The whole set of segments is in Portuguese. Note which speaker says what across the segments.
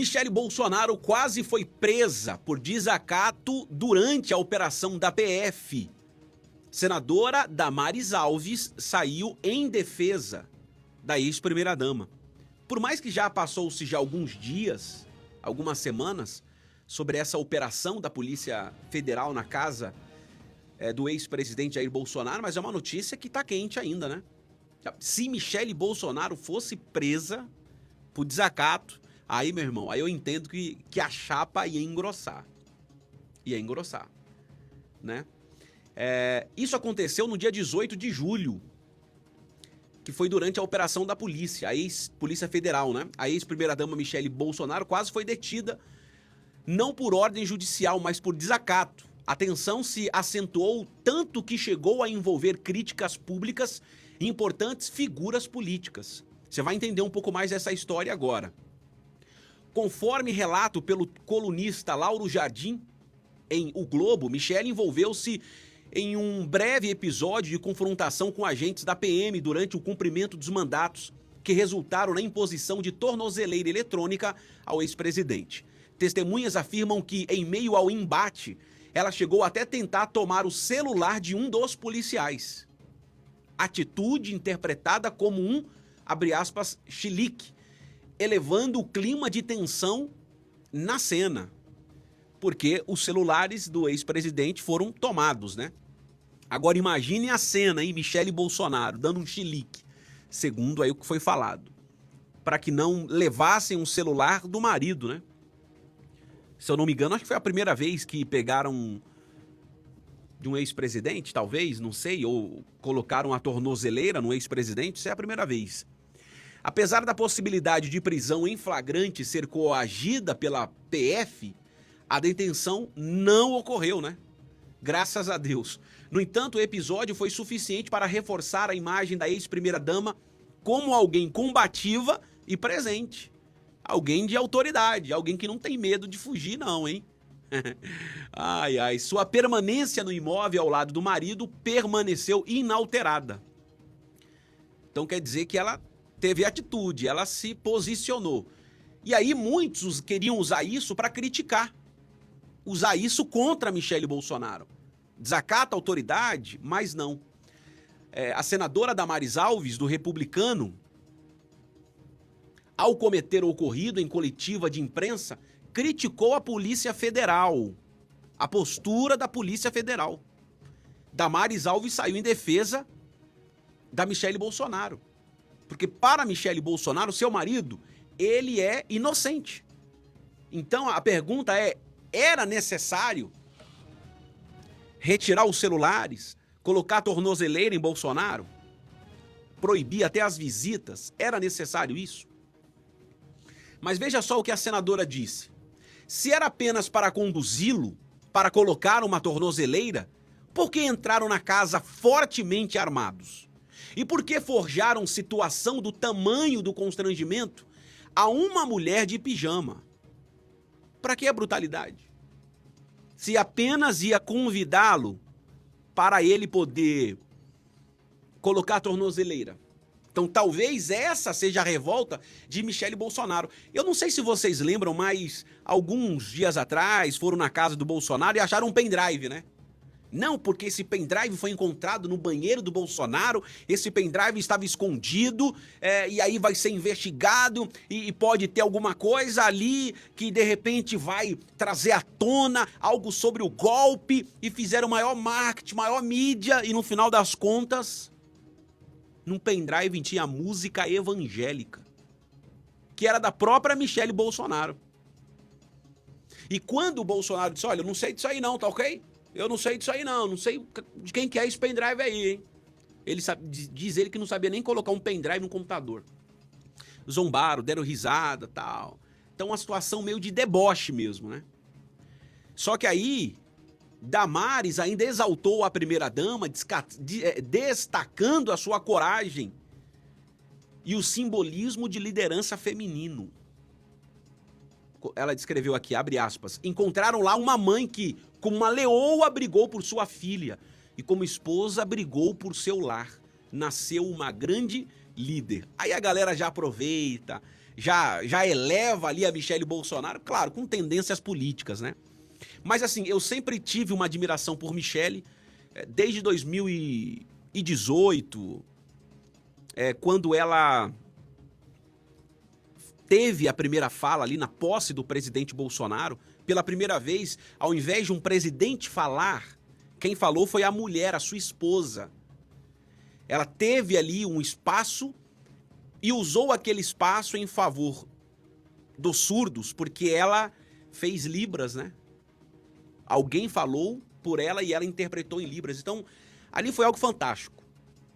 Speaker 1: Michele Bolsonaro quase foi presa por desacato durante a operação da PF. Senadora Damares Alves saiu em defesa da ex-primeira-dama. Por mais que já passou-se já alguns dias, algumas semanas, sobre essa operação da Polícia Federal na casa do ex-presidente Jair Bolsonaro, mas é uma notícia que tá quente ainda, né? Se Michele Bolsonaro fosse presa por desacato, aí, meu irmão, aí eu entendo que a chapa ia engrossar. Ia engrossar, né? Isso aconteceu no dia 18 de julho, que foi durante a operação da polícia, a ex-polícia federal, né? A ex-primeira-dama Michele Bolsonaro quase foi detida, não por ordem judicial, mas por desacato. A tensão se acentuou tanto que chegou a envolver críticas públicas e importantes figuras políticas. Você vai entender um pouco mais essa história agora. Conforme relato pelo colunista Lauro Jardim, em O Globo, Michele envolveu-se em um breve episódio de confrontação com agentes da PM durante o cumprimento dos mandatos que resultaram na imposição de tornozeleira eletrônica ao ex-presidente. Testemunhas afirmam que, em meio ao embate, ela chegou até tentar tomar o celular de um dos policiais. Atitude interpretada como um, abre aspas, chilique, elevando o clima de tensão na cena, porque os celulares do ex-presidente foram tomados, né? Agora imagine a cena, hein? Michele Bolsonaro dando um chilique, segundo aí o que foi falado, para que não levassem um celular do marido, né? Se eu não me engano, acho que foi a primeira vez que pegaram de um ex-presidente, talvez, não sei, ou colocaram a tornozeleira no ex-presidente, isso é a primeira vez. Apesar da possibilidade de prisão em flagrante ser coagida pela PF, a detenção não ocorreu, né? Graças a Deus. No entanto, o episódio foi suficiente para reforçar a imagem da ex-primeira-dama como alguém combativa e presente. Alguém de autoridade, alguém que não tem medo de fugir não, hein? Ai, ai, sua permanência no imóvel ao lado do marido permaneceu inalterada. Então quer dizer que ela teve atitude, ela se posicionou. E aí muitos queriam usar isso para criticar. Usar isso contra Michele Bolsonaro. Desacata a autoridade, mas não. A senadora Damares Alves, do Republicano, ao cometer o ocorrido em coletiva de imprensa, criticou a Polícia Federal, a postura da Polícia Federal. Damares Alves saiu em defesa da Michele Bolsonaro. Porque para Michele Bolsonaro, seu marido, ele é inocente. Então a pergunta é, era necessário retirar os celulares, colocar a tornozeleira em Bolsonaro, proibir até as visitas? Era necessário isso? Mas veja só o que a senadora disse. Se era apenas para conduzi-lo, para colocar uma tornozeleira, por que entraram na casa fortemente armados? E por que forjaram situação do tamanho do constrangimento a uma mulher de pijama? Para que a brutalidade? Se apenas ia convidá-lo para ele poder colocar a tornozeleira. Então talvez essa seja a revolta de Michele Bolsonaro. Eu não sei se vocês lembram, mas alguns dias atrás foram na casa do Bolsonaro e acharam um pendrive, né? Não, porque esse pendrive foi encontrado no banheiro do Bolsonaro, esse pendrive estava escondido, e aí vai ser investigado e pode ter alguma coisa ali que de repente vai trazer à tona algo sobre o golpe e fizeram maior marketing, maior mídia e no final das contas, num pendrive tinha música evangélica, que era da própria Michele Bolsonaro. E quando o Bolsonaro disse, olha, eu não sei disso aí não, tá ok? Eu não sei disso aí não sei de quem que é esse pendrive aí, hein? Diz ele que não sabia nem colocar um pendrive no computador. Zombaram, deram risada, tal. Então uma situação meio de deboche mesmo, né? Só que aí, Damares ainda exaltou a primeira-dama, destacando a sua coragem e o simbolismo de liderança feminino. Ela descreveu aqui, abre aspas, encontraram lá uma mãe que, como uma leoa, brigou por sua filha e como esposa brigou por seu lar. Nasceu uma grande líder. Aí a galera já aproveita, já eleva ali a Michele Bolsonaro, claro, com tendências políticas, né? Mas assim, eu sempre tive uma admiração por Michele, desde 2018, quando ela teve a primeira fala ali na posse do presidente Bolsonaro. Pela primeira vez, ao invés de um presidente falar, quem falou foi a mulher, a sua esposa. Ela teve ali um espaço e usou aquele espaço em favor dos surdos, porque ela fez Libras, né? Alguém falou por ela e ela interpretou em Libras. Então, ali foi algo fantástico.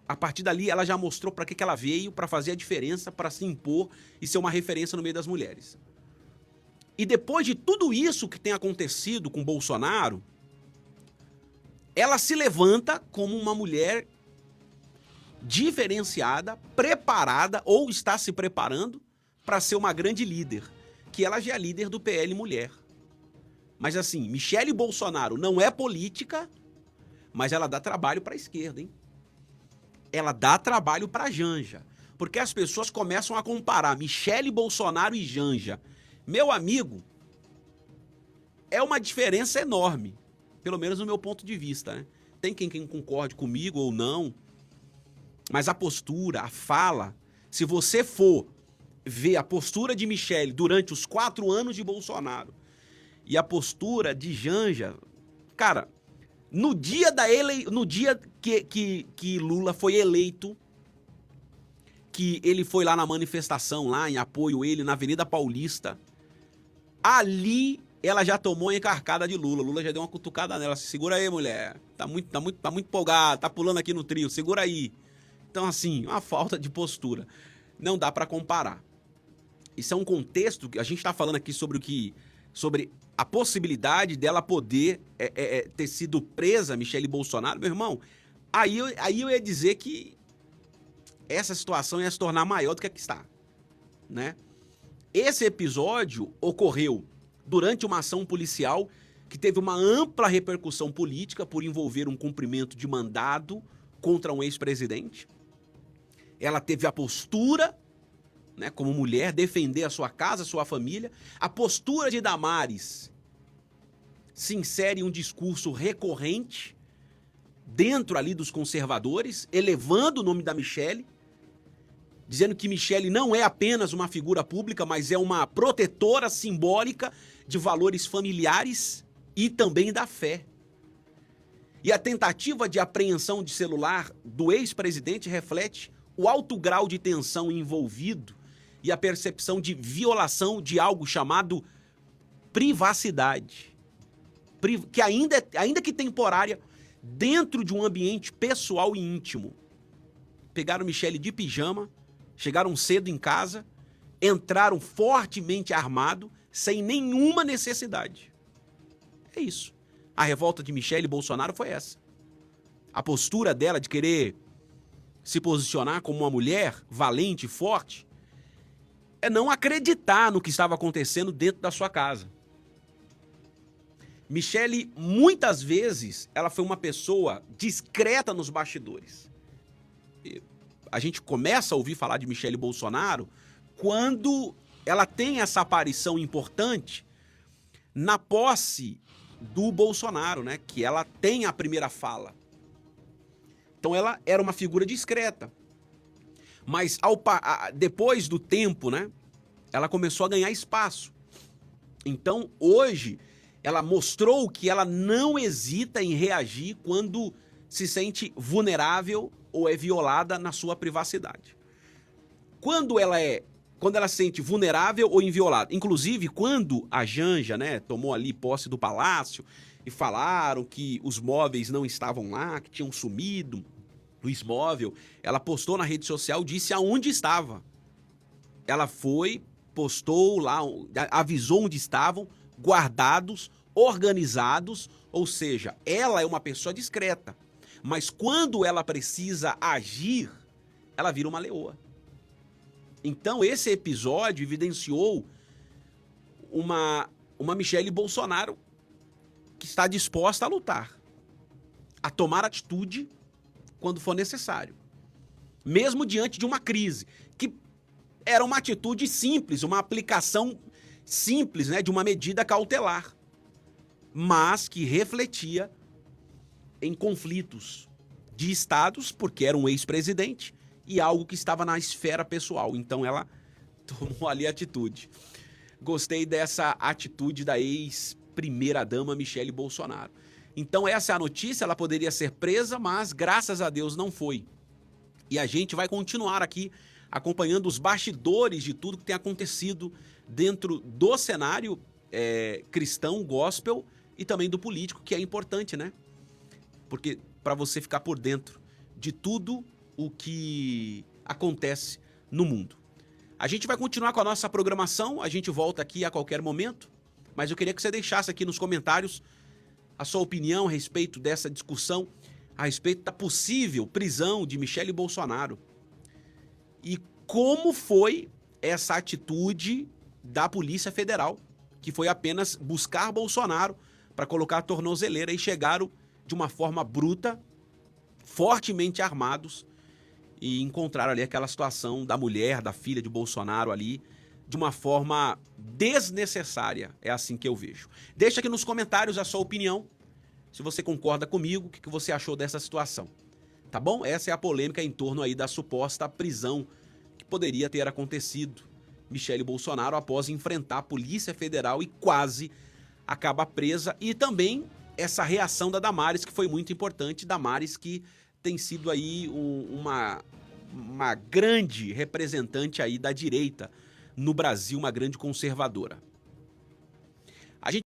Speaker 1: A partir dali, ela já mostrou para que ela veio, para fazer a diferença, para se impor e ser uma referência no meio das mulheres. E depois de tudo isso que tem acontecido com Bolsonaro, ela se levanta como uma mulher diferenciada, preparada ou está se preparando para ser uma grande líder, que ela já é líder do PL Mulher. Mas assim, Michele Bolsonaro não é política, mas ela dá trabalho para a esquerda, hein? Ela dá trabalho para Janja, porque as pessoas começam a comparar Michele Bolsonaro e Janja. Meu amigo, é uma diferença enorme, pelo menos no meu ponto de vista, né? Tem quem concorde comigo ou não, mas a postura, a fala, se você for ver a postura de Michele durante os 4 anos de Bolsonaro e a postura de Janja, cara, no dia que Lula foi eleito, que ele foi lá na manifestação, lá em apoio a ele, na Avenida Paulista, ali ela já tomou a encarcada de Lula. Lula já deu uma cutucada nela. Segura aí, mulher. Tá muito empolgada, tá pulando aqui no trio, segura aí. Então, assim, uma falta de postura. Não dá pra comparar. Isso é um contexto que a gente tá falando aqui sobre a possibilidade dela poder ter sido presa, Michele Bolsonaro, meu irmão. Aí eu ia dizer que essa situação ia se tornar maior do que a que está, né? Esse episódio ocorreu durante uma ação policial que teve uma ampla repercussão política por envolver um cumprimento de mandado contra um ex-presidente. Ela teve a postura, né, como mulher, defender a sua casa, a sua família. A postura de Damares se insere em um discurso recorrente dentro ali dos conservadores, elevando o nome da Michele, dizendo que Michele não é apenas uma figura pública, mas é uma protetora simbólica de valores familiares e também da fé. E a tentativa de apreensão de celular do ex-presidente reflete o alto grau de tensão envolvido e a percepção de violação de algo chamado privacidade, que ainda que temporária, dentro de um ambiente pessoal e íntimo. Pegaram Michele de pijama, chegaram cedo em casa, entraram fortemente armado, sem nenhuma necessidade. É isso. A revolta de Michele Bolsonaro foi essa. A postura dela de querer se posicionar como uma mulher valente e forte é não acreditar no que estava acontecendo dentro da sua casa. Michele, muitas vezes, ela foi uma pessoa discreta nos bastidores. A gente começa a ouvir falar de Michele Bolsonaro quando ela tem essa aparição importante na posse do Bolsonaro, né? Que ela tem a primeira fala. Então ela era uma figura discreta. Mas depois do tempo, né? Ela começou a ganhar espaço. Então hoje ela mostrou que ela não hesita em reagir quando se sente vulnerável ou é violada na sua privacidade. Quando ela se sente vulnerável ou inviolada, inclusive quando a Janja, né, tomou ali posse do palácio e falaram que os móveis não estavam lá, que tinham sumido, Luiz Móvel, ela postou na rede social, disse aonde estava. Ela foi, postou lá, avisou onde estavam, guardados, organizados, ou seja, ela é uma pessoa discreta. Mas quando ela precisa agir, ela vira uma leoa. Então esse episódio evidenciou uma Michele Bolsonaro que está disposta a lutar, a tomar atitude quando for necessário. Mesmo diante de uma crise, que era uma atitude simples, uma aplicação simples, né, de uma medida cautelar, mas que refletia em conflitos de estados, porque era um ex-presidente, e algo que estava na esfera pessoal. Então ela tomou ali atitude. Gostei dessa atitude da ex-primeira-dama Michele Bolsonaro. Então essa é a notícia, ela poderia ser presa, mas graças a Deus não foi. E a gente vai continuar aqui acompanhando os bastidores de tudo que tem acontecido dentro do cenário cristão, gospel e também do político, que é importante, né? Porque para você ficar por dentro de tudo o que acontece no mundo. A gente vai continuar com a nossa programação, a gente volta aqui a qualquer momento, mas eu queria que você deixasse aqui nos comentários a sua opinião a respeito dessa discussão, a respeito da possível prisão de Michele Bolsonaro. E como foi essa atitude da Polícia Federal, que foi apenas buscar Bolsonaro para colocar a tornozeleira e chegaram de uma forma bruta, fortemente armados, e encontraram ali aquela situação da mulher, da filha de Bolsonaro ali, de uma forma desnecessária. É assim que eu vejo. Deixa aqui nos comentários a sua opinião, se você concorda comigo, o que você achou dessa situação. Tá bom? Essa é a polêmica em torno aí da suposta prisão que poderia ter acontecido. Michele Bolsonaro após enfrentar a Polícia Federal e quase acaba presa. E também essa reação da Damares, que foi muito importante. Damares que tem sido aí uma grande representante aí da direita no Brasil, uma grande conservadora. A gente